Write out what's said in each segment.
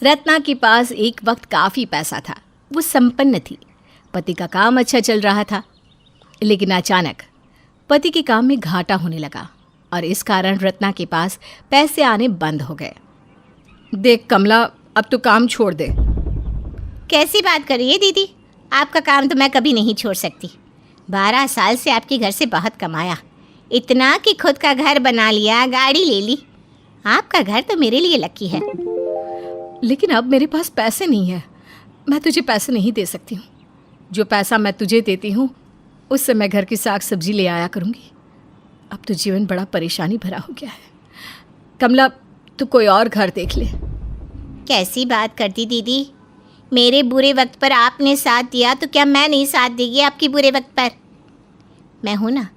रत्ना के पास एक वक्त काफ़ी पैसा था। वो संपन्न थी। पति का काम अच्छा चल रहा था, लेकिन अचानक पति के काम में घाटा होने लगा और इस कारण रत्ना के पास पैसे आने बंद हो गए। देख कमला, अब तो काम छोड़ दे। कैसी बात कर रही है दीदी? आपका काम तो मैं कभी नहीं छोड़ सकती। 12 साल से आपके घर से बहुत कमाया, इतना कि खुद का घर बना लिया, गाड़ी ले ली। आपका घर तो मेरे लिए लकी है। लेकिन अब मेरे पास पैसे नहीं है। मैं तुझे पैसे नहीं दे सकती हूँ। जो पैसा मैं तुझे देती हूँ उससे मैं घर की साग सब्जी ले आया करूँगी। अब तो जीवन बड़ा परेशानी भरा हो गया है। कमला, तू कोई और घर देख ले। कैसी बात करती दीदी? मेरे बुरे वक्त पर आपने साथ दिया तो क्या मैं नहीं साथ देगी आपकी बुरे वक्त पर? मैं हूँ ना,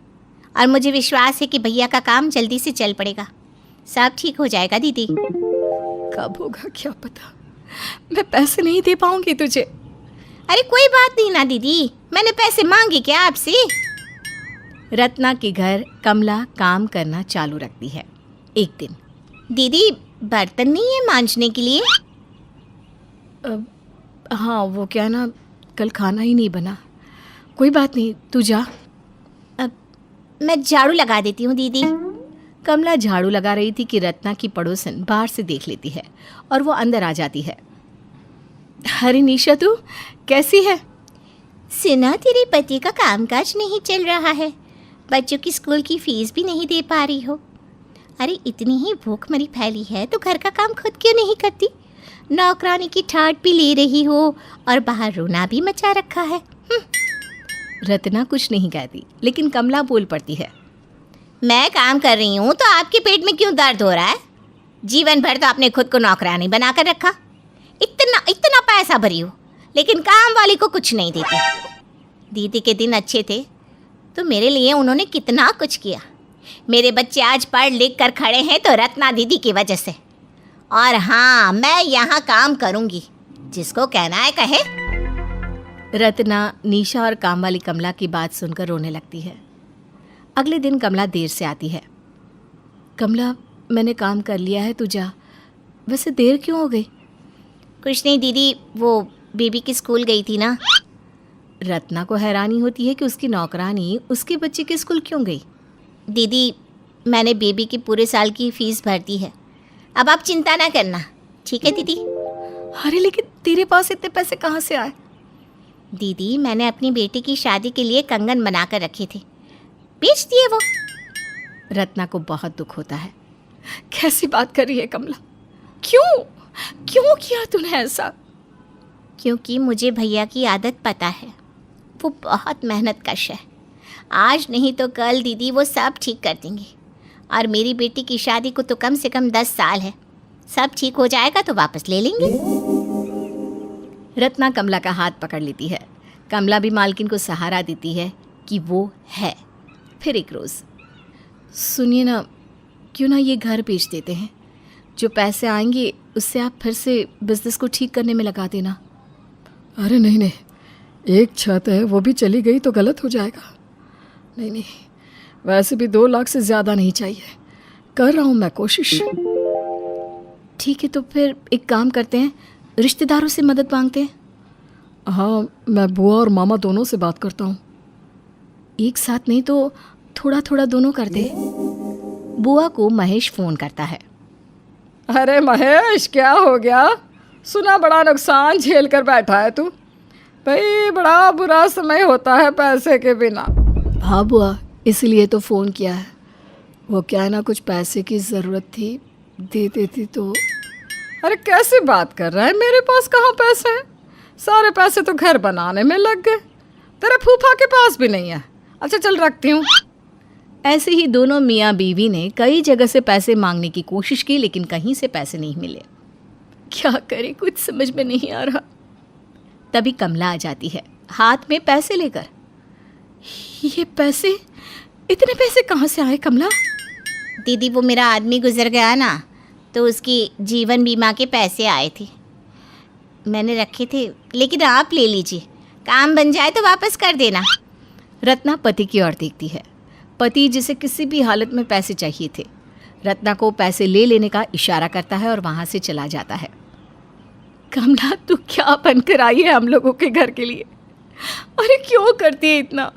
और मुझे विश्वास है कि भैया का काम जल्दी से चल पड़ेगा। सब ठीक हो जाएगा दीदी। कब होगा क्या पता। मैं पैसे नहीं दे पाऊंगी तुझे। अरे कोई बात नहीं ना दीदी, मैंने पैसे मांगे क्या आपसे? रत्ना के घर कमला काम करना चालू रखती है। एक दिन, दीदी बर्तन नहीं है मांजने के लिए? हाँ, वो क्या ना, कल खाना ही नहीं बना। कोई बात नहीं, तू जा। मैं झाड़ू लगा देती हूँ दीदी। कमला झाड़ू लगा रही थी कि रत्ना की पड़ोसन बाहर से देख लेती है और वो अंदर आ जाती है। अरे निशा, तू कैसी है? सुना तेरे पति का कामकाज नहीं चल रहा है, बच्चों की स्कूल की फीस भी नहीं दे पा रही हो। अरे इतनी ही भूखमरी फैली है तो घर का काम खुद क्यों नहीं करती? नौकरानी की ठाट भी ले रही हो और बाहर रोना भी मचा रखा है। रत्ना कुछ नहीं कहती, लेकिन कमला बोल पड़ती है। मैं काम कर रही हूँ तो आपके पेट में क्यों दर्द हो रहा है? जीवन भर तो आपने खुद को नौकरानी बनाकर रखा। इतना पैसा भरी हो, लेकिन काम वाली को कुछ नहीं देती। दीदी के दिन अच्छे थे तो मेरे लिए उन्होंने कितना कुछ किया। मेरे बच्चे आज पढ़ लिख कर खड़े हैं तो रत्ना दीदी की वजह से। और हाँ, मैं यहाँ काम करूँगी, जिसको कहना है कहे। रत्ना निशा और काम वाली कमला की बात सुनकर रोने लगती है। अगले दिन कमला देर से आती है। कमला, मैंने काम कर लिया है, तू जा। वैसे देर क्यों हो गई? कुछ नहीं दीदी, वो बेबी की स्कूल गई थी ना। रत्ना को हैरानी होती है कि उसकी नौकरानी उसके बच्चे के स्कूल क्यों गई। दीदी, मैंने बेबी की पूरे साल की फ़ीस भर दी है, अब आप चिंता ना करना, ठीक है दीदी? अरे लेकिन तेरे पास इतने पैसे कहाँ से आए? दीदी, मैंने अपनी बेटी की शादी के लिए कंगन बना कर रखे थे, बेच दिए वो। रत्ना को बहुत दुख होता है। कैसी बात कर रही है कमला? क्यों किया तूने ऐसा? क्योंकि मुझे भैया की आदत पता है, वो बहुत मेहनत कश है। आज नहीं तो कल दीदी वो सब ठीक कर देंगे। और मेरी बेटी की शादी को तो कम से कम 10 साल है, सब ठीक हो जाएगा तो वापस ले लेंगे। रत्ना कमला का हाथ पकड़ लेती है। कमला भी मालकिन को सहारा देती है कि वो है। फिर एक रोज़, सुनिए ना, क्यों ना ये घर बेच देते हैं? जो पैसे आएंगे उससे आप फिर से बिजनेस को ठीक करने में लगा देना। अरे नहीं, एक छत है, वो भी चली गई तो गलत हो जाएगा। नहीं, वैसे भी 2 लाख से ज़्यादा नहीं चाहिए। कर रहा हूँ मैं कोशिश। ठीक है, तो फिर एक काम करते हैं, रिश्तेदारों से मदद मांगते हैं। हाँ, मैं बुआ और मामा दोनों से बात करता हूँ। एक साथ नहीं तो थोड़ा थोड़ा दोनों कर दे। बुआ को महेश फ़ोन करता है। अरे महेश, क्या हो गया? सुना बड़ा नुकसान झेल कर बैठा है तू। भाई, बड़ा बुरा समय होता है पैसे के बिना। हाँ बुआ, इसलिए तो फ़ोन किया है। वो क्या है ना, कुछ पैसे की ज़रूरत थी, दे देती तो। अरे कैसे बात कर रहा है? मेरे पास कहाँ पैसे हैं? सारे पैसे तो घर बनाने में लग गए। तेरे फूफा के पास भी नहीं है। अच्छा चल, रखती हूँ। ऐसे ही दोनों मियाँ बीवी ने कई जगह से पैसे मांगने की कोशिश की, लेकिन कहीं से पैसे नहीं मिले। क्या करे, कुछ समझ में नहीं आ रहा। तभी कमला आ जाती है, हाथ में पैसे लेकर। ये पैसे, इतने पैसे कहाँ से आए कमला? दीदी, वो मेरा आदमी गुजर गया ना, तो उसकी जीवन बीमा के पैसे आए थे, मैंने रखे थे, लेकिन आप ले लीजिए, काम बन जाए तो वापस कर देना। रत्ना पति की ओर देखती है। पति जिसे किसी भी हालत में पैसे चाहिए थे, रत्ना को पैसे ले लेने का इशारा करता है और वहाँ से चला जाता है। कमला तू क्या बनकर आई है हम लोगों के घर के लिए? अरे क्यों करती है इतना?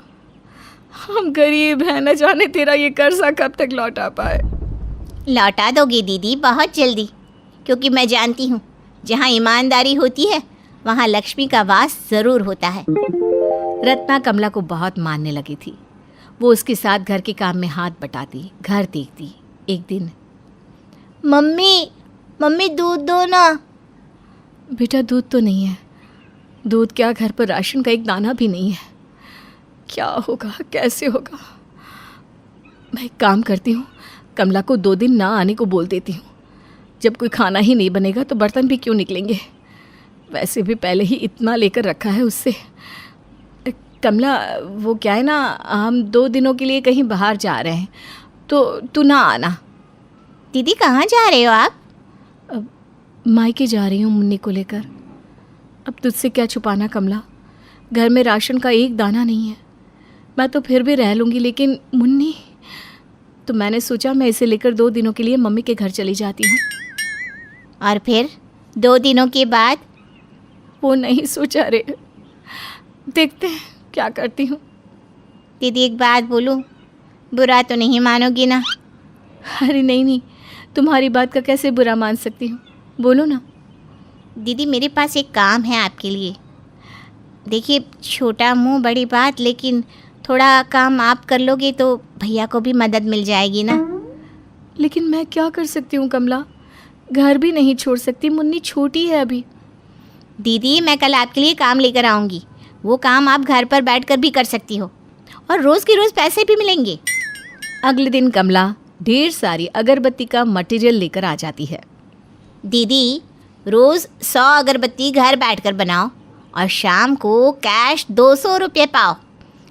हम गरीब हैं, न जाने तेरा ये कर्जा कब तक लौटा पाए। लौटा दोगी दीदी बहुत जल्दी, क्योंकि मैं जानती हूँ जहाँ ईमानदारी होती है वहाँ लक्ष्मी का वास ज़रूर होता है। रत्ना कमला को बहुत मानने लगी थी। वो उसके साथ घर के काम में हाथ बटाती, घर देखती। एक दिन, मम्मी दूध दो ना। बेटा दूध तो नहीं है। दूध क्या, घर पर राशन का एक दाना भी नहीं है। क्या होगा, कैसे होगा? मैं एक काम करती हूँ, कमला को 2 दिन ना आने को बोल देती हूँ। जब कोई खाना ही नहीं बनेगा तो बर्तन भी क्यों निकलेंगे? वैसे भी पहले ही इतना लेकर रखा है उससे। कमला, वो क्या है ना, हम 2 दिनों के लिए कहीं बाहर जा रहे हैं, तो तू ना आना। दीदी कहाँ जा रहे हो आप? मायके जा रही हूँ मुन्नी को लेकर। अब तुझसे क्या छुपाना कमला, घर में राशन का एक दाना नहीं है। मैं तो फिर भी रह लूँगी, लेकिन मुन्नी, तो मैंने सोचा मैं इसे लेकर 2 दिनों के लिए मम्मी के घर चली जाती हूँ। और फिर 2 दिनों के बाद? वो नहीं सोचा रे, देखते हैं क्या करती हूँ। दीदी एक बात बोलूं, बुरा तो नहीं मानोगी ना? अरे नहीं, तुम्हारी बात का कैसे बुरा मान सकती हूँ, बोलो ना। दीदी मेरे पास एक काम है आपके लिए। देखिए, छोटा मुंह बड़ी बात, लेकिन थोड़ा काम आप कर लोगे तो भैया को भी मदद मिल जाएगी ना। लेकिन मैं क्या कर सकती हूँ कमला, घर भी नहीं छोड़ सकती, मुन्नी छोटी है अभी। दीदी मैं कल आपके लिए काम लेकर आऊँगी। वो काम आप घर पर बैठकर भी कर सकती हो, और रोज़ के रोज़ पैसे भी मिलेंगे। अगले दिन कमला ढेर सारी अगरबत्ती का मटेरियल लेकर आ जाती है। दीदी रोज़ 100 अगरबत्ती घर बैठकर बनाओ, और शाम को कैश 200 रुपये पाओ,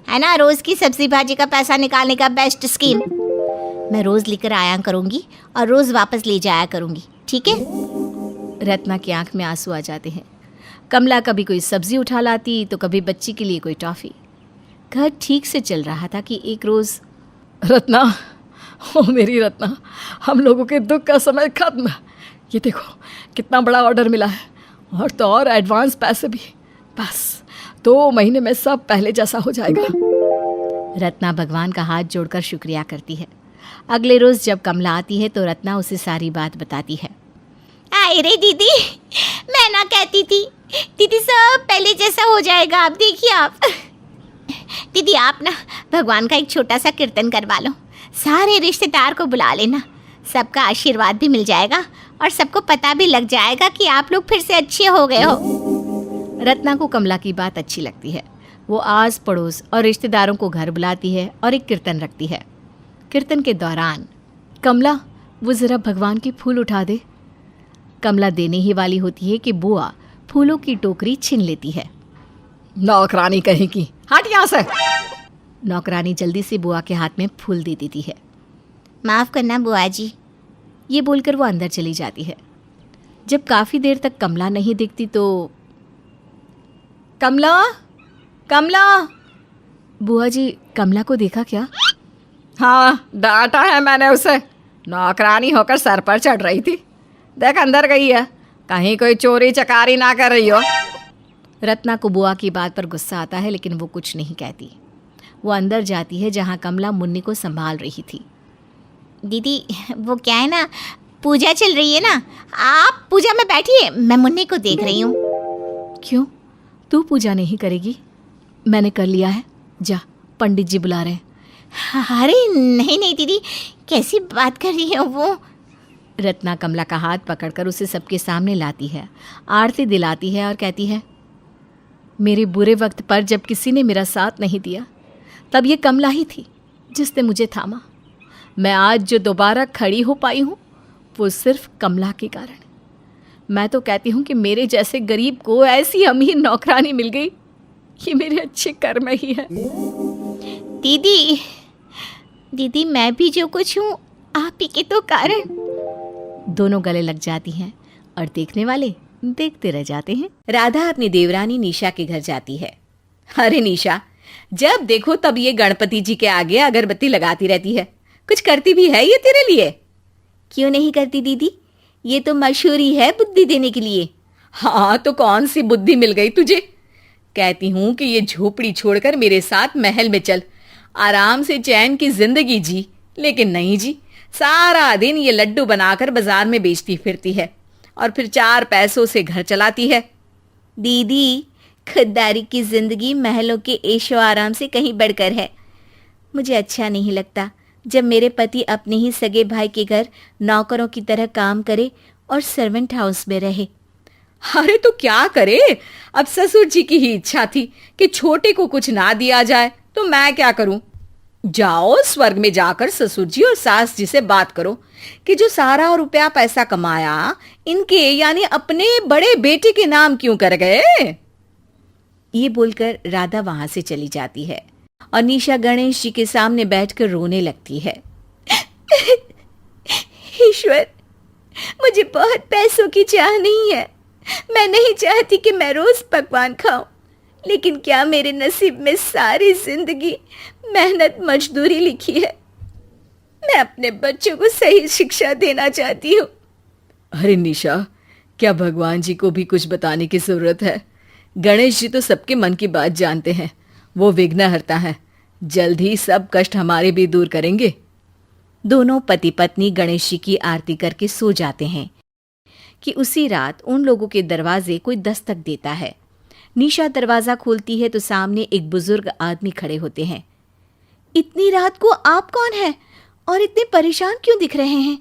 है ना? रोज़ की सब्जी भाजी का पैसा निकालने का बेस्ट स्कीम। मैं रोज़ लेकर आया करूँगी और रोज़ वापस ले जाया करूँगी, ठीक है? रत्ना की आंख में आंसू आ जाते हैं। कमला कभी कोई सब्जी उठा लाती तो कभी बच्ची के लिए कोई टॉफ़ी। घर ठीक से चल रहा था कि एक रोज़, रत्ना, ओ मेरी रत्ना, हम लोगों के दुख का समय खत्म। ये देखो कितना बड़ा ऑर्डर मिला है, और तो और एडवांस पैसे भी। बस 2 महीने में सब पहले जैसा हो जाएगा। रत्ना भगवान का हाथ जोड़कर शुक्रिया करती है। अगले रोज़ जब कमला आती है तो रत्ना उसे सारी बात बताती है। अरे दीदी, मैं ना कहती थी दीदी सब पहले जैसा हो जाएगा, आप देखिए आप। दीदी आप ना भगवान का एक छोटा सा कीर्तन करवा लो, सारे रिश्तेदार को बुला लेना, सबका आशीर्वाद भी मिल जाएगा और सबको पता भी लग जाएगा कि आप लोग फिर से अच्छे हो गए हो। रत्ना को कमला की बात अच्छी लगती है। वो आस पड़ोस और रिश्तेदारों को घर बुलाती है और एक कीर्तन रखती है। कीर्तन के दौरान, कमला वो ज़रा भगवान की फूल उठा दे। कमला देने ही वाली होती है कि बुआ फूलों की टोकरी छीन लेती है। नौकरानी कहीं की, हट यहाँ से। नौकरानी जल्दी से बुआ के हाथ में फूल दे देती है। माफ़ करना बुआ जी। ये बोलकर वो अंदर चली जाती है। जब काफ़ी देर तक कमला नहीं दिखती तो, कमला, कमला। बुआ जी, कमला को देखा क्या? हाँ, डांटा है मैंने उसे। नौकरानी होकर सर पर चढ़ रही थी, देख अंदर गई है, कहीं कोई चोरी चकारी ना कर रही हो। रत्ना को बुआ की बात पर गुस्सा आता है, लेकिन वो कुछ नहीं कहती। वो अंदर जाती है जहाँ कमला मुन्नी को संभाल रही थी। दीदी वो क्या है ना, पूजा चल रही है ना, आप पूजा में बैठिए, मैं मुन्नी को देख रही हूँ। क्यों, तू पूजा नहीं करेगी? मैंने कर लिया है, जा, पंडित जी बुला रहे हैं। अरे नहीं दीदी, कैसी बात कर रही है वो? रत्ना कमला का हाथ पकड़कर उसे सबके सामने लाती है, आरती दिलाती है और कहती है, मेरे बुरे वक्त पर जब किसी ने मेरा साथ नहीं दिया, तब ये कमला ही थी जिसने मुझे थामा। मैं आज जो दोबारा खड़ी हो पाई हूँ वो सिर्फ कमला के कारण। मैं तो कहती हूँ कि मेरे जैसे गरीब को ऐसी अमीर नौकरानी मिल गई, ये मेरे अच्छे कर्म ही है। दीदी मैं भी जो कुछ हूँ आप ही के तो कारण। दोनों गले लग जाती हैं और देखने वाले देखते रह जाते हैं। राधा अपनी देवरानी निशा के घर जाती है। अरे निशा, जब देखो तब ये गणपति जी के आगे अगरबत्ती लगाती रहती है, कुछ करती भी है ये तेरे लिए? क्यों नहीं करती दीदी, ये तो मशहूरी है बुद्धि देने के लिए। हाँ तो कौन सी बुद्धि मिल गई तुझे? कहती हूं कि ये झोपड़ी छोड़कर मेरे साथ महल में चल, आराम से चैन की जिंदगी जी। लेकिन नहीं जी, सारा दिन ये लड्डू बनाकर बाजार में बेचती फिरती है और फिर 4 पैसों से घर चलाती है। दीदी, खुददारी की जिंदगी महलों के ऐशो आराम से कहीं बढ़कर है। मुझे अच्छा नहीं लगता जब मेरे पति अपने ही सगे भाई के घर नौकरों की तरह काम करे और सर्वेंट हाउस में रहे। अरे तो क्या करे, अब ससुर जी की ही इच्छा थी कि छोटे को कुछ ना दिया जाए, तो मैं क्या करूं? जाओ स्वर्ग में जाकर ससुर जी और सास जी से बात करो कि जो सारा रुपया पैसा कमाया इनके यानी अपने बड़े बेटे के नाम क्यों कर गए। ये बोलकर राधा वहां से चली जाती है और निशा गणेश जी के सामने बैठकर रोने लगती है। ईश्वर, मुझे बहुत पैसों की चाह नहीं है। मैं नहीं चाहती कि मैं रोज पकवान खाऊं, लेकिन क्या मेरे नसीब में सारी जिंदगी मेहनत मजदूरी लिखी है। मैं अपने बच्चों को सही शिक्षा देना चाहती हूँ। अरे निशा, क्या भगवान जी को भी कुछ बताने की जरूरत है? गणेश जी तो सबके मन की बात जानते हैं, वो विघ्नहर्ता है, जल्द ही सब कष्ट हमारे भी दूर करेंगे। दोनों पति पत्नी गणेश जी की आरती करके सो जाते हैं कि उसी रात उन लोगों के दरवाजे कोई दस्तक देता है। निशा दरवाजा खोलती है तो सामने एक बुजुर्ग आदमी खड़े होते हैं। इतनी रात को आप कौन हैं और इतने परेशान क्यों दिख रहे हैं?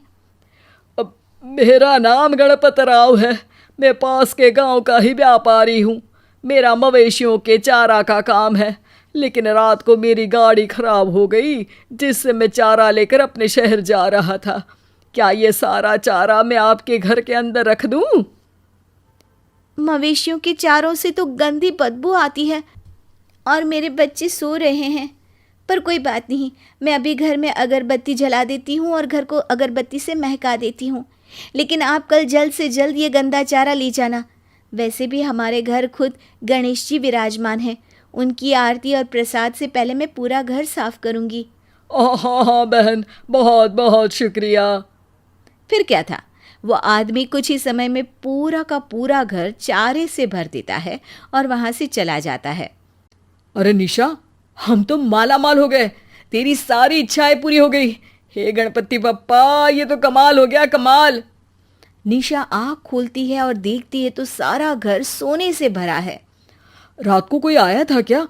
अब मेरा नाम गणपत राव है, मैं पास के गांव का ही व्यापारी हूँ। मेरा मवेशियों के चारा का काम है, लेकिन रात को मेरी गाड़ी खराब हो गई जिससे मैं चारा लेकर अपने शहर जा रहा था। क्या ये सारा चारा मैं आपके घर के अंदर रख दूं? मवेशियों के चारों से तो गंदी बदबू आती है और मेरे बच्चे सो रहे हैं। पर कोई बात नहीं, मैं अभी घर में अगरबत्ती जला देती हूँ और घर को अगरबत्ती से महका देती हूँ। लेकिन आप कल जल्द से जल्द ये गंदा चारा ले जाना। वैसे भी हमारे घर खुद गणेश जी विराजमान हैं। उनकी आरती और प्रसाद से पहले मैं पूरा घर साफ करूँगी। हाँ हाँ बहन, बहुत बहुत शुक्रिया। फिर क्या था, वो आदमी कुछ ही समय में पूरा का पूरा घर चारे से भर देता है और वहाँ से चला जाता है। अरे निशा, हम तो माला माल हो गए, तेरी सारी इच्छाएं पूरी हो गई। हे गणपति बप्पा, ये तो कमाल हो गया, कमाल। निशा आँख खोलती है और देखती है तो सारा घर सोने से भरा है। रात को कोई आया था क्या?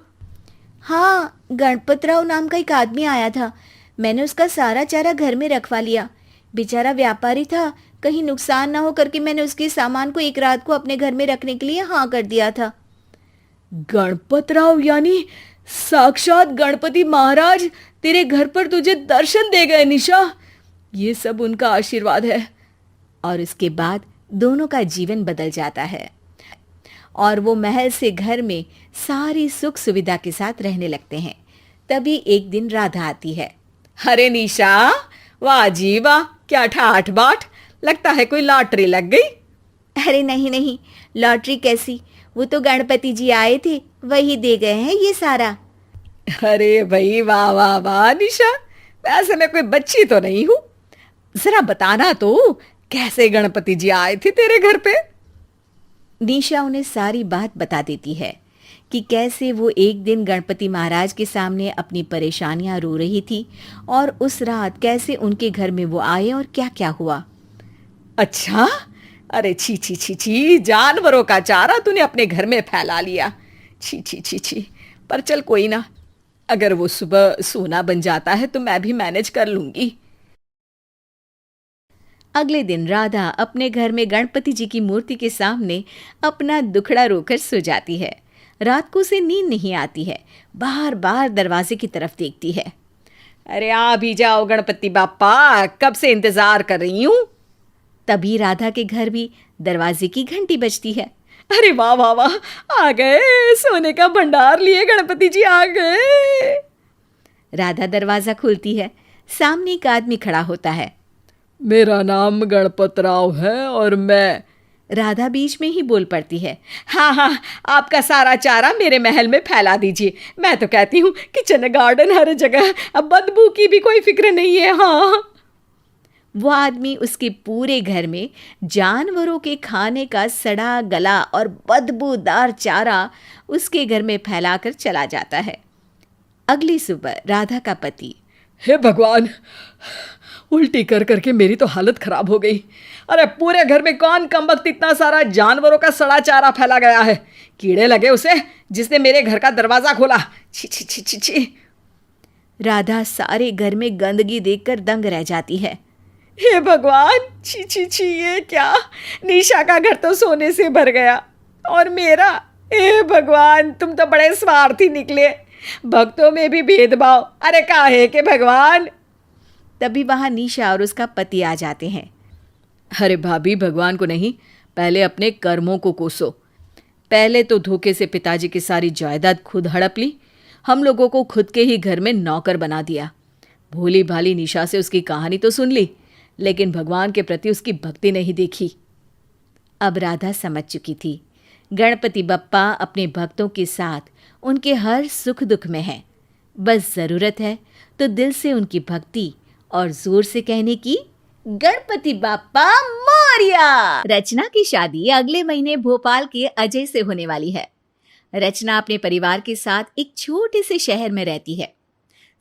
हाँ, गणपतराव नाम का एक आदमी आया था। मैंने उसका सारा चारा घर में रखवा लिया। बेचारा व्यापारी था, कहीं नुकसान ना हो करके मैंने उसके सामान को एक रात को अपने घर में रखने के लिए हाँ कर दिया था। गणपतराव यानी साक्षात गणपति महाराज तेरे घर पर तुझे दर्शन दे गए निशा। ये सब उनका आशीर्वाद है। और इसके बाद दोनों का जीवन बदल जाता है और वो महल से घर में सारी सुख सुविधा के साथ रहने लगते हैं। तभी एक दिन राधा आती है। अरे निशा, वाह जी वाह, क्या ठाठ बाट, लगता है कोई लॉटरी लग गई। अरे नहीं नहीं, लॉटरी कैसी, वो तो गणपति जी आए थे, वही दे गए हैं ये सारा। अरे भाई वाह वाह वाह निशा, वैसे मैं कोई बच्ची तो नहीं हूं, जरा बताना तो कैसे गणपति जी आए थे तेरे घर पे। निशा उन्हें सारी बात बता देती है कि कैसे वो एक दिन गणपति महाराज के सामने अपनी परेशानियां रो रही थी और उस रात कैसे उनके घर में वो आए और क्या क्या हुआ। अच्छा, अरे छी छी छी छी, जानवरों का चारा तूने अपने घर में फैला लिया, छी छी छी छी। पर चल कोई ना, अगर वो सुबह सोना बन जाता है तो मैं भी मैनेज कर लूंगी। अगले दिन राधा अपने घर में गणपति जी की मूर्ति के सामने अपना दुखड़ा रोकर सो जाती है। रात को उसे नींद नहीं आती है, बार बार दरवाजे की तरफ देखती है। अरे आ भी जाओ गणपति बापा, कब से इंतजार कर रही हूँ। तभी राधा के घर भी दरवाजे की घंटी बजती है। अरे वाह वाह वाह, आ गए, सोने का भंडार लिए गणपति जी आ गए। राधा दरवाजा खोलती है, सामने एक आदमी खड़ा होता है। मेरा नाम गणपत राव है और मैं। राधा बीच में ही बोल पड़ती है। हाँ हाँ, आपका सारा चारा मेरे महल में फैला दीजिए। मैं तो कहती हूँ किचन गार्डन हर जगह, अब बदबू की भी कोई फिक्र नहीं है। हाँ, वो आदमी उसके पूरे घर में जानवरों के खाने का सड़ा गला और बदबूदार चारा उसके घर में फैलाकर चला जाता है। अगली सुबह राधा का पति, हे भगवान, उल्टी कर करके मेरी तो हालत खराब हो गई। अरे पूरे घर में कौन कमबख्त इतना सारा जानवरों का सड़ा चारा फैला गया है। कीड़े लगे उसे जिसने मेरे घर का दरवाज़ा खोला। छी छी छी छी छी। राधा सारे घर में गंदगी देखकर दंग रह जाती है। हे भगवान, छी छी छी, ये क्या? निशा का घर तो सोने से भर गया और मेरा, हे भगवान, तुम तो बड़े स्वार्थी निकले। भक्तों में भी भेदभाव, अरे काहे के भगवान। तभी वहाँ निशा और उसका पति आ जाते हैं। अरे भाभी, भगवान को नहीं, पहले अपने कर्मों को कोसो। पहले तो धोखे से पिताजी की सारी जायदाद खुद हड़प ली, हम लोगों को खुद के ही घर में नौकर बना दिया। भोली भाली निशा से उसकी कहानी तो सुन ली, लेकिन भगवान के प्रति उसकी भक्ति नहीं देखी। अब राधा समझ चुकी थी, गणपति बप्पा अपने भक्तों के साथ उनके हर सुख दुख में है। बस ज़रूरत है तो दिल से उनकी भक्ति और जोर से कहने की, गणपति बाप्पा मोरिया। रचना की शादी अगले महीने भोपाल के अजय से होने वाली है। रचना अपने परिवार के साथ एक छोटे से शहर में रहती है।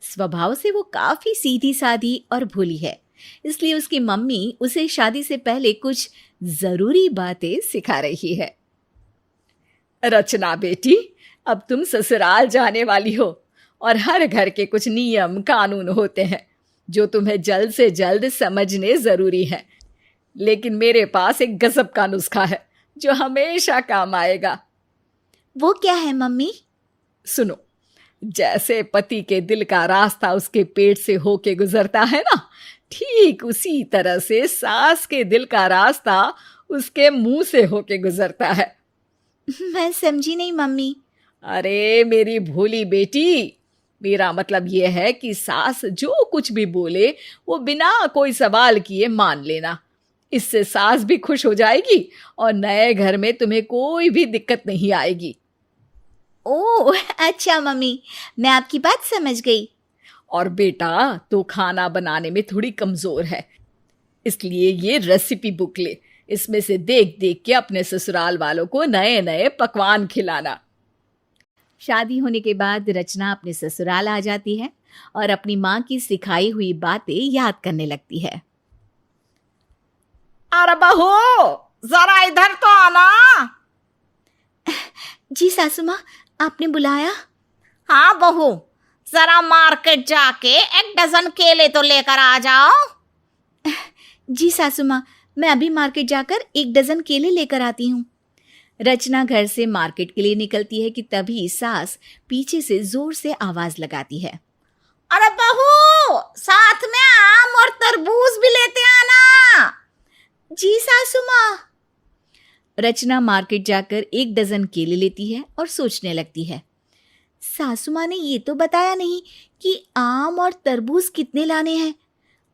स्वभाव से वो काफी सीधी सादी और भोली है, इसलिए उसकी मम्मी उसे शादी से पहले कुछ जरूरी बातें सिखा रही है। रचना बेटी, अब तुम ससुराल जाने वाली हो और हर घर के कुछ नियम कानून होते हैं जो तुम्हें जल्द से जल्द समझने जरूरी है। लेकिन मेरे पास एक गजब का नुस्खा है जो हमेशा काम आएगा। वो क्या है मम्मी? सुनो, जैसे पति के दिल का रास्ता उसके पेट से होके गुजरता है ना, ठीक उसी तरह से सास के दिल का रास्ता उसके मुंह से होके गुजरता है। मैं समझी नहीं मम्मी। अरे मेरी भोली बेटी, मेरा मतलब यह है कि सास जो कुछ भी बोले वो बिना कोई सवाल किए मान लेना। इससे सास भी खुश हो जाएगी और नए घर में तुम्हें कोई भी दिक्कत नहीं आएगी। ओह अच्छा मम्मी, मैं आपकी बात समझ गई। और बेटा तो खाना बनाने में थोड़ी कमजोर है, इसलिए ये रेसिपी बुक ले। इसमें से देख देख के अपने ससुराल वालों को नए नए पकवान खिलाना। शादी होने के बाद रचना अपने ससुराल आ जाती है और अपनी माँ की सिखाई हुई बातें याद करने लगती है। अरे बहू, जरा इधर तो आना। जी सासू माँ, आपने बुलाया? हाँ बहू, जरा मार्केट जाके 1 डजन केले तो लेकर आ जाओ। जी सासू माँ, मैं अभी मार्केट जाकर 1 डजन केले लेकर आती हूँ। रचना घर से मार्केट के लिए निकलती है कि तभी सास पीछे से जोर से आवाज लगाती है। अरे बहू, साथ में आम और तरबूज भी लेते आना। जी सासू माँ। रचना मार्केट जाकर 1 डजन केले लेती है और सोचने लगती है, सासू माँ ने ये तो बताया नहीं कि आम और तरबूज कितने लाने हैं।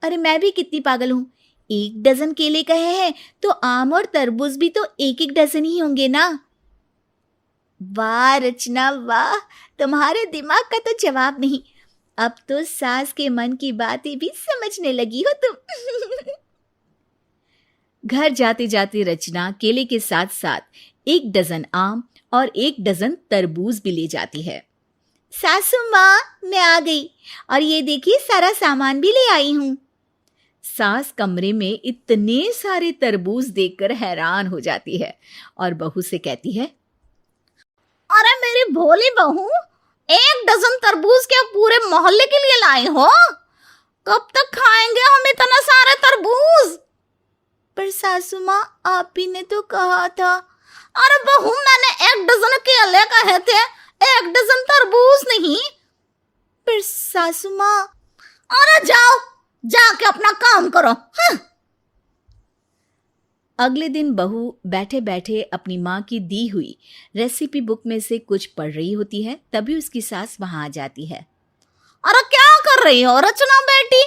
अरे मैं भी कितनी पागल हूँ, 1 डजन केले कहे हैं तो आम और तरबूज भी तो 1-1 डजन ही होंगे ना। वाह रचना वाह, तुम्हारे दिमाग का तो जवाब नहीं। अब तो सास के मन की बातें भी समझने लगी हो तुम। घर जाते जाते रचना केले के साथ साथ 1 डजन आम और 1 डजन तरबूज भी ले जाती है। सासू माँ, मैं आ गई और ये देखिए सारा सामान भी ले आई हूँ। सास कमरे में इतने सारे तरबूज देखकर हैरान हो जाती है और बहू से कहती है, अरे मेरी भोली बहू, 1 डजन तरबूज क्या पूरे मोहल्ले के लिए लाई हो? कब तक खाएंगे हम इतना सारे तरबूज? पर सासू माँ, आप ही ने तो कहा था। अरे बहू, मैंने 1 डजन केले कहे थे, 1 डजन तरबूज नहीं। पर सासू माँ। अरे जाओ, जाके अपना काम करो। अगले दिन बहू बैठे बैठे अपनी माँ की दी हुई रेसिपी बुक में से कुछ पढ़ रही होती है, तभी उसकी सास वहां आ जाती है। अरे क्या कर रही हो रचना बेटी?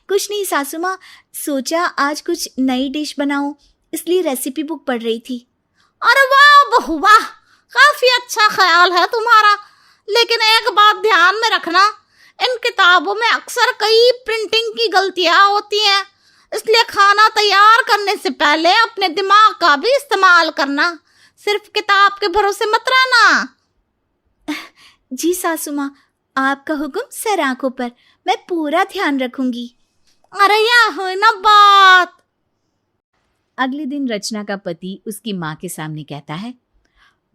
कुछ नहीं सासू माँ, सोचा आज कुछ नई डिश बनाऊं, इसलिए रेसिपी बुक पढ़ रही थी। अरे वाह बहू वाह, काफी अच्छा ख्याल है तुम्हारा। लेकिन एक बात ध्यान में रखना, इन किताबों में अक्सर कई प्रिंटिंग की गलतियां होती हैं, इसलिए खाना तैयार करने से पहले अपने दिमाग का भी इस्तेमाल करना। सिर्फ किताब के भरोसे मत रहना। जी सासू माँ, आपका हुक्म सर आंखों पर, मैं पूरा ध्यान रखूंगी। अरे यह हुई ना बात। अगले दिन रचना का पति उसकी माँ के सामने कहता है,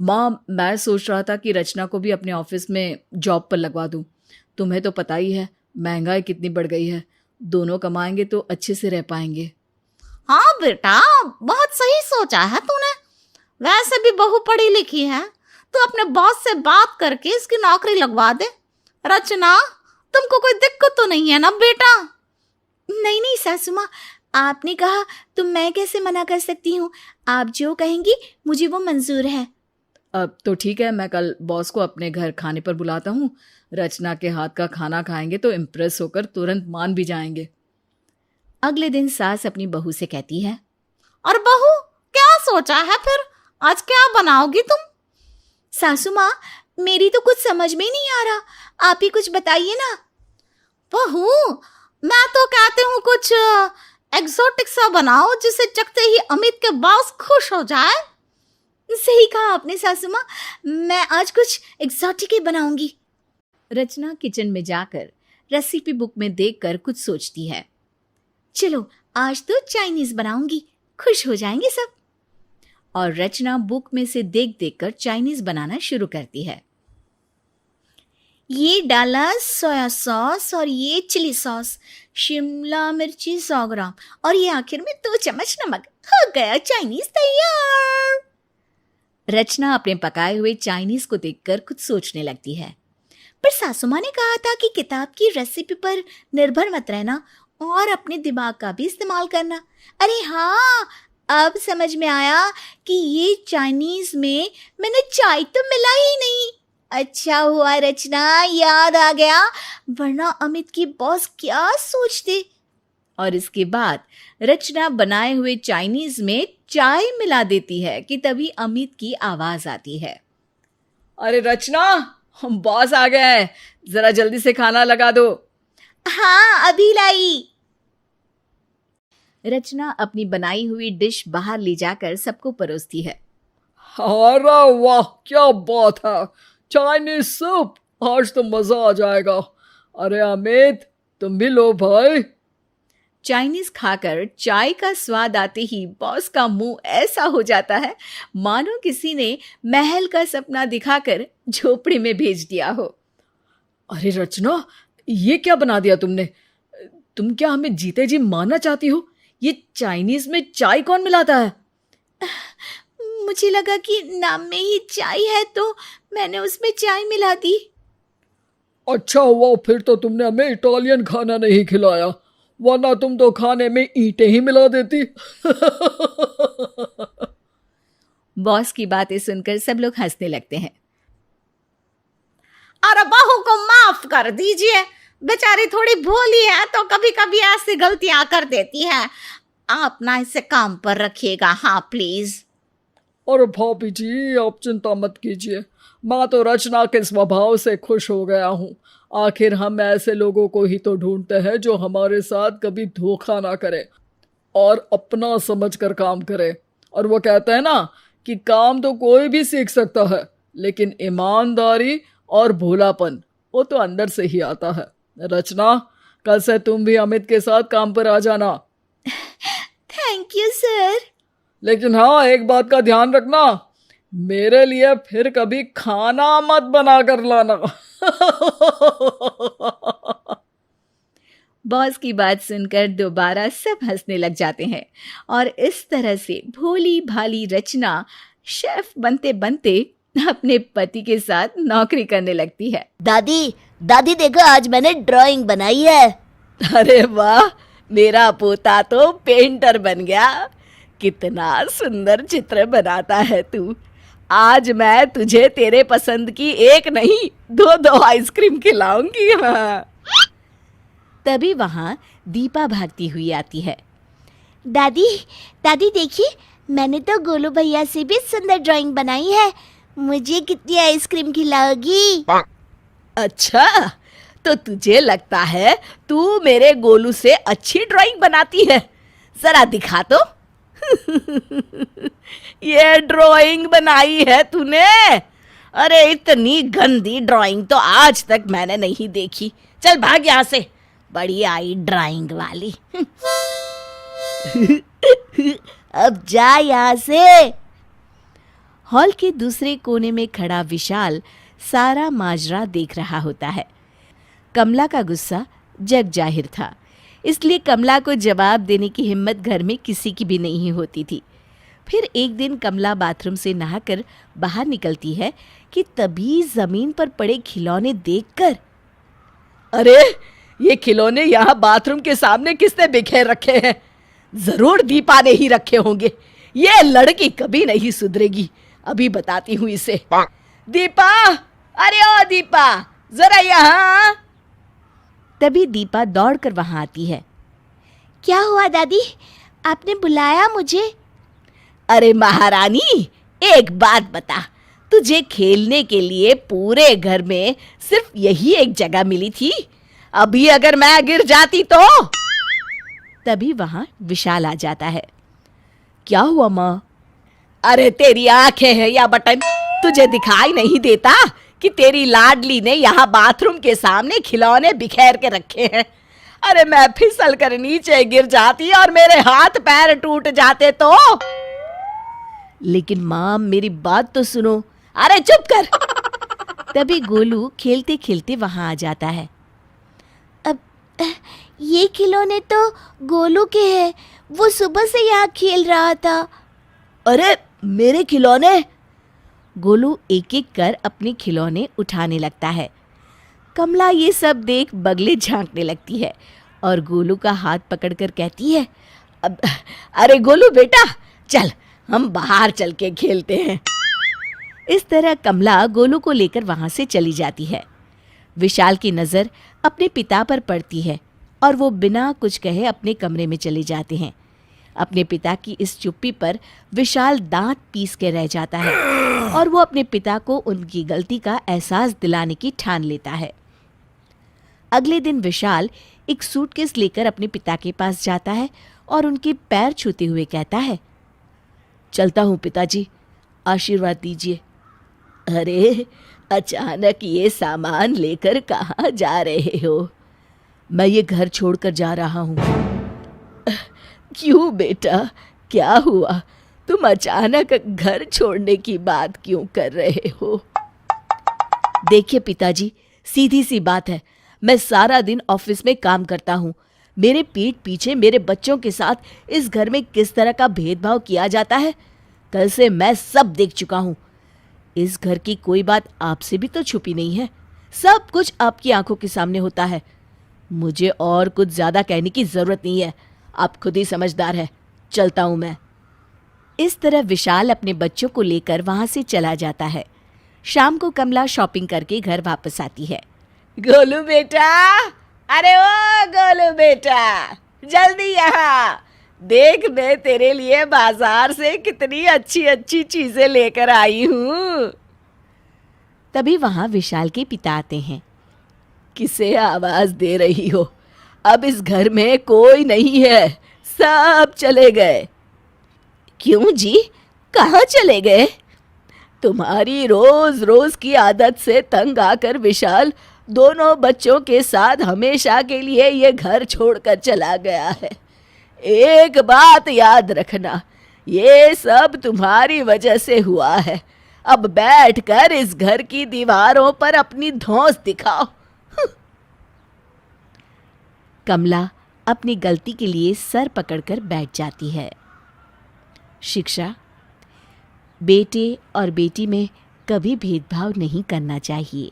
माँ, मैं सोच रहा था कि रचना को भी अपने ऑफिस में जॉब पर लगवा दूं। तुम्हें तो पता ही है महंगाई कितनी बढ़ गई है, दोनों कमाएंगे तो अच्छे से रह पाएंगे। हाँ बेटा, बहुत सही सोचा है तूने। वैसे भी बहू पढ़ी लिखी है, तो अपने बॉस से बात करके इसकी नौकरी लगवा दे। रचना, तुमको कोई दिक्कत तो नहीं है ना बेटा? नहीं नहीं सासू माँ, आपने कहा तो मैं कैसे मना कर सकती हूँ। आप जो कहेंगी मुझे वो मंजूर है। अब तो ठीक है, मैं कल बॉस को अपने घर खाने पर बुलाता हूँ। रचना के हाथ का खाना खाएंगे तो इम्प्रेस होकर तुरंत मान भी जाएंगे। अगले दिन सास अपनी बहू से कहती है, और बहू, क्या सोचा है फिर? आज क्या बनाओगी तुम? सासू माँ, मेरी तो कुछ समझ में ही नहीं आ रहा, आप ही कुछ बताइए ना। बहू, मैं तो कहती हूँ कुछ एक्सोटिक सा बनाओ, जिसे चखते ही अमित के बॉस खुश हो जाए। सही कहा आपने सासू माँ, मैं आज कुछ एक्सोटिक ही बनाऊंगी। रचना किचन में जाकर रेसिपी बुक में देखकर कुछ सोचती है। चलो आज तो चाइनीज बनाऊंगी, खुश हो जाएंगे सब। और रचना बुक में से देख देख कर चाइनीज बनाना शुरू करती है। ये डाला सोया सॉस और ये चिली सॉस, शिमला मिर्ची 100 ग्राम और ये आखिर में 2 चम्मच नमक। हो गया चाइनीज तैयार। रचना अपने पकाए हुए चाइनीज को देखकर कुछ सोचने लगती है। पर सासू माँ ने कहा था कि किताब की रेसिपी पर निर्भर मत रहना और अपने दिमाग का भी इस्तेमाल करना। अरे हाँ, अब समझ में आया कि ये चाइनीज में मैंने चाय तो मिला ही नहीं। अच्छा हुआ रचना, याद आ गया, वरना अमित की बॉस क्या सोचते। और इसके बाद रचना बनाए हुए चाइनीज में चाय मिला देती है कि तभी अमित की आवाज आती है। अरे रचना, हम बॉस आ गए हैं, जरा जल्दी से खाना लगा दो। हाँ, अभी लाई। रचना अपनी बनाई हुई डिश बाहर ले जाकर सबको परोसती है। अरे वाह, क्या बात है, चाइनीज सूप, आज तो मजा आ जाएगा। अरे अमित, तुम भी लो भाई। चाइनीज खाकर चाय का स्वाद आते ही बॉस का मुंह ऐसा हो जाता है मानो किसी ने महल का सपना दिखाकर झोपड़ी में भेज दिया हो। अरे रचना, ये क्या बना दिया तुमने? तुम क्या हमें जीते जी मारना चाहती हो? ये चाइनीज में चाय कौन मिलाता है? मुझे लगा कि नाम में ही चाय है तो मैंने उसमें चाय मिला दी। अच्छा हुआ फिर तो तुमने हमें इटालियन खाना नहीं खिलाया, वरना तुम तो खाने में ईंटें ही मिला देती। बॉस की बातें सुनकर सब लोग हंसने लगते हैं। अरे बहू को माफ कर दीजिए, बेचारी थोड़ी भोली है तो कभी कभी ऐसी गलतियां कर देती है। आप ना इसे काम पर रखिएगा, हाँ प्लीज। और भाभी जी, आप चिंता मत कीजिए, मैं तो रचना के स्वभाव से खुश हो गया हूँ। आखिर हम ऐसे लोगों को ही तो ढूंढते हैं जो हमारे साथ कभी धोखा ना करे और अपना समझ कर काम करे। और वो कहते हैं ना कि काम तो कोई भी सीख सकता है, लेकिन ईमानदारी और भोलापन वो तो अंदर से ही आता है। रचना, कल से तुम भी अमित के साथ काम पर आ जाना। Thank you sir. लेकिन हाँ, एक बात का ध्यान रखना, मेरे लिए फिर कभी खाना मत बना कर लाना। बॉस की बात सुनकर दोबारा सब हंसने लग जाते हैं और इस तरह से भोली भाली रचना शेफ बनते बनते अपने पति के साथ नौकरी करने लगती है। दादी, दादी देखो, आज मैंने ड्राइंग बनाई है। अरे वाह, मेरा पोता तो पेंटर बन गया। कितना सुंदर चित्र बनाता है तू। आज मैं तुझे तेरे पसंद की एक नहीं 2 आइसक्रीम खिलाऊंगी। हाँ। तभी वहां दीपा भागती हुई आती है। दादी, दादी देखिए, मैंने तो गोलू भैया से भी सुंदर ड्राइंग बनाई है। मुझे कितनी आइसक्रीम खिलाओगी? अच्छा, तो तुझे लगता है तू मेरे गोलू से अच्छी ड्राइंग बनाती है? जरा दिखा तो। ये ड्राइंग बनाई है तूने? अरे इतनी गंदी ड्राइंग तो आज तक मैंने नहीं देखी। चल भाग यहाँ से, बड़ी आई ड्राइंग वाली। अब जा यहाँ से। हॉल के दूसरे कोने में खड़ा विशाल सारा माजरा देख रहा होता है। कमला का गुस्सा जग जाहिर था, इसलिए कमला को जवाब देने की हिम्मत घर में किसी की भी नहीं होती थी। फिर एक दिन कमला बाथरूम से नहाकर बाहर निकलती है कि तभी जमीन पर पड़े खिलौने देखकर, अरे ये खिलौने यहाँ बाथरूम के सामने किसने बिखेर रखे हैं? जरूर दीपा ने ही रखे होंगे। ये लड़की कभी नहीं सुधरेगी, अभी बताती हूँ इसे। दीपा, अरे ओ दीपा, जरा यहाँ। तभी दीपा दौड़कर वहां आती है। क्या हुआ दादी, आपने बुलाया मुझे? अरे महारानी, एक बात बता, तुझे खेलने के लिए पूरे घर में सिर्फ यही एक जगह मिली थी? अभी अगर मैं गिर जाती तो? तभी वहां विशाल आ जाता है। क्या हुआ माँ? अरे तेरी आंखें हैं या बटन, तुझे दिखाई नहीं देता कि तेरी लाडली ने यहाँ बाथरूम के सामने खिलौने बिखेर के रखे हैं? अरे मैं फिसल कर नीचे गिर जाती और मेरे हाथ पैर टूट जाते तो? लेकिन माँ मेरी बात तो सुनो। अरे चुप कर। तभी गोलू खेलते खेलते वहां आ जाता है। अब ये खिलौने तो गोलू के हैं, वो सुबह से यहाँ खेल रहा था। अरे मेरे खिलौने? गोलू एक एक कर अपने खिलौने उठाने लगता है। कमला ये सब देख बगले झांकने लगती है और गोलू का हाथ पकड़कर कहती है, अरे गोलू बेटा, चल हम बाहर चल के खेलते हैं। इस तरह कमला गोलू को लेकर वहां से चली जाती है। विशाल की नज़र अपने पिता पर पड़ती है और वो बिना कुछ कहे अपने कमरे में चले जाते हैं। अपने पिता की इस चुप्पी पर विशाल दांत पीस के रह जाता है और वो अपने पिता को उनकी गलती का एहसास दिलाने की ठान लेता है। अगले दिन विशाल एक सूटकेस लेकर अपने पिता के पास जाता है और उनके पैर छूते हुए कहता है, चलता हूँ पिताजी, आशीर्वाद दीजिए। अरे अचानक ये सामान लेकर कहाँ जा रहे हो? मैं ये घर छोड़कर जा रहा हूँ। क्यों बेटा, क्या हुआ? तुम अचानक घर छोड़ने की बात क्यों कर रहे हो? देखिए पिताजी, सीधी सी बात है, मैं सारा दिन ऑफिस में काम करता हूँ। मेरे पीठ पीछे मेरे बच्चों के साथ इस घर में किस तरह का भेदभाव किया जाता है, कल से मैं सब देख चुका हूँ। इस घर की कोई बात आपसे भी तो छुपी नहीं है, सब कुछ आपकी आंखों के सामने होता है। मुझे और कुछ ज्यादा कहने की जरूरत नहीं है, आप खुद ही समझदार है। चलता हूं मैं। इस तरह विशाल अपने बच्चों को लेकर वहां से चला जाता है। शाम को कमला शॉपिंग करके घर वापस आती है। गोलू बेटा, अरे ओ गोलू बेटा, जल्दी यहाँ देख, मैं तेरे लिए बाजार से कितनी अच्छी अच्छी चीजें लेकर आई हूँ। तभी वहां विशाल के पिता आते हैं। किसे आवाज दे रही हो? अब इस घर में कोई नहीं है, सब चले गए। क्यों जी, कहाँ चले गए? तुम्हारी रोज रोज की आदत से तंग आकर विशाल दोनों बच्चों के साथ हमेशा के लिए ये घर छोड़कर चला गया है। एक बात याद रखना, ये सब तुम्हारी वजह से हुआ है। अब बैठकर इस घर की दीवारों पर अपनी धौंस दिखाओ। कमला अपनी गलती के लिए सर पकड़कर बैठ जाती है। शिक्षा, बेटे और बेटी में कभी भेदभाव नहीं करना चाहिए।